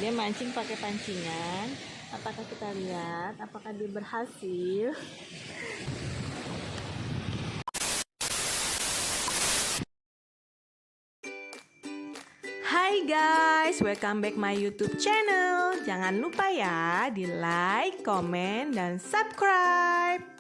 dia mancing pakai pancingan. Apakah kita lihat? Apakah dia berhasil? Hai guys, welcome back my YouTube channel. Jangan lupa ya di like, komen, dan subscribe.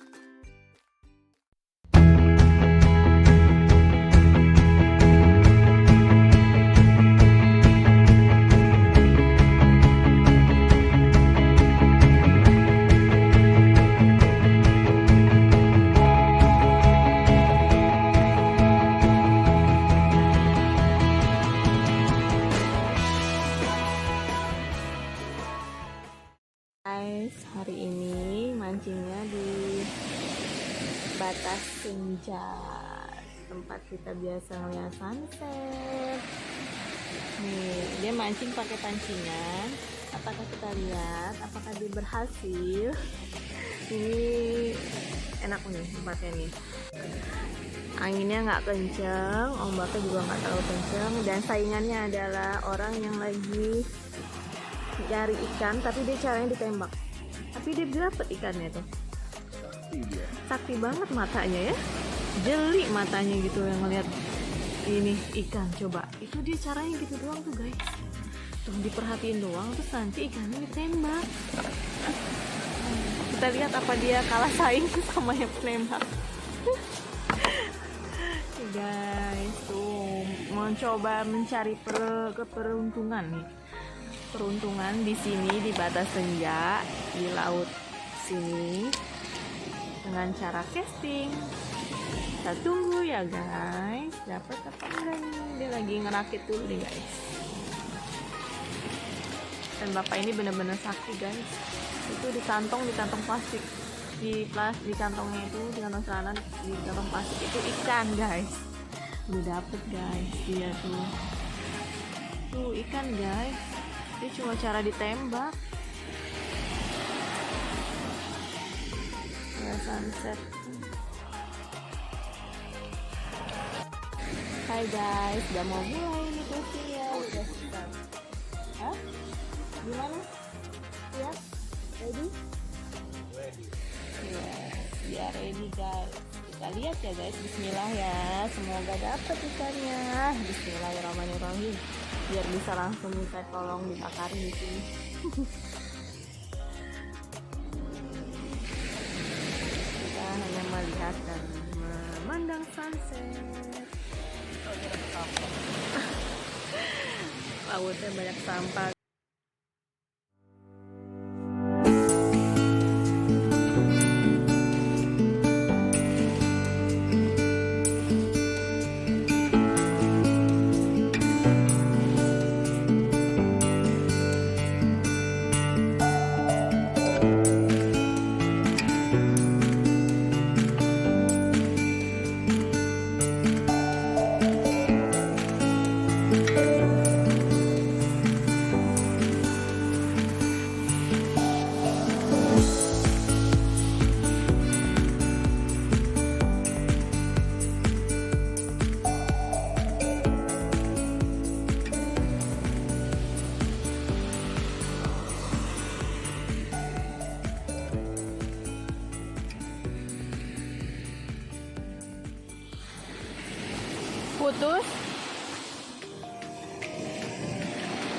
Guys, hari ini mancingnya di batas senja, tempat kita biasa ngeliat sunset. Nih, dia mancing pakai pancingan. Apakah kita lihat? Apakah dia berhasil? Ini enak nih tempatnya nih. Anginnya nggak kenceng, ombaknya juga nggak terlalu kenceng, dan saingannya adalah orang yang lagi cari ikan, tapi dia caranya ditembak. Tapi dia dapet ikannya tuh. Sakti banget matanya ya. Jeli matanya gitu yang ngeliat ini ikan. Coba, itu dia caranya gitu doang tuh guys. Tuh diperhatiin doang, terus nanti ikannya ditembak. Kita lihat apa dia kalah saing sama yang penembak. Guys, tuh mencoba mencari keberuntungan nih. Peruntungan di sini di batas senja di laut sini dengan cara casting. Kita tunggu ya guys, dapat apa enggak nih? Dia lagi ngerakit dulu nih guys. Dan bapak ini bener-bener sakti guys. Itu di kantong plastik, di kantongnya itu, di kantong celana, di kantong plastik itu ikan guys. Udah dapet guys dia tuh ikan guys. Ini cuma cara ditembak. Ya, sunset. Hai guys, udah mau mulai nih casting ya. Udah start. Hah? Gimana? Ya? Ready? Ready. Ya, ready guys. Kita lihat ya guys. Bismillah ya. Semoga dapat ikannya. Bismillahirrahmanirrahim. Biar bisa langsung minta tolong dibakarin di sini. Kita hanya melihat dan memandang sunset. Lautnya banyak sampah.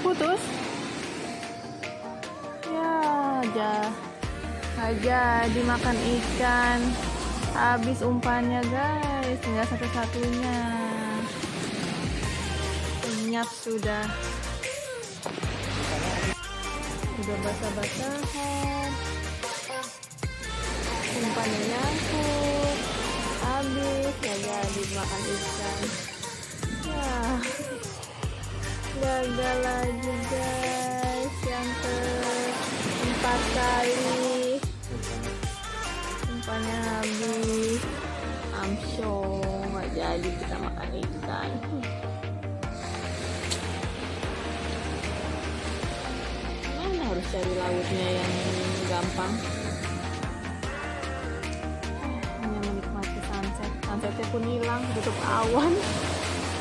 Putus ya, aja dimakan ikan, habis umpannya guys, tinggal satu-satunya, lenyap sudah basah-basahan, umpannya nyangkut, habis ya jadi dimakan ikan. Ya, gagal lagi guys, yang keempat kali umpannya habis. Nggak jadi kita makan ikan. Mana harus cari lautnya yang gampang. Hanya menikmati sunsetnya pun hilang, tutup awan,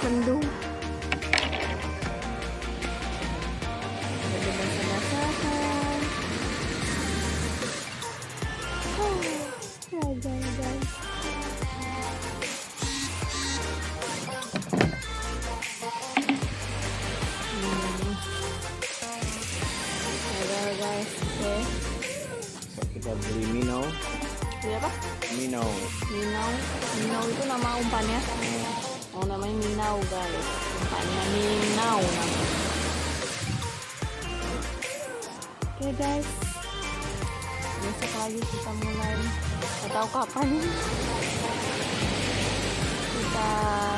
mendung. Beli apa? Minau. Minau. Minau itu nama umpannya. Oh, namanya Minau guys. Umpannya Minau namanya. Oke guys. Besok lagi kita mulai. Gak tahu kapan. Kita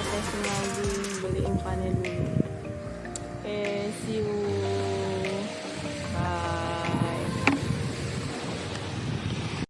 testing lagi, beli umpannya dulu. Oke, see you.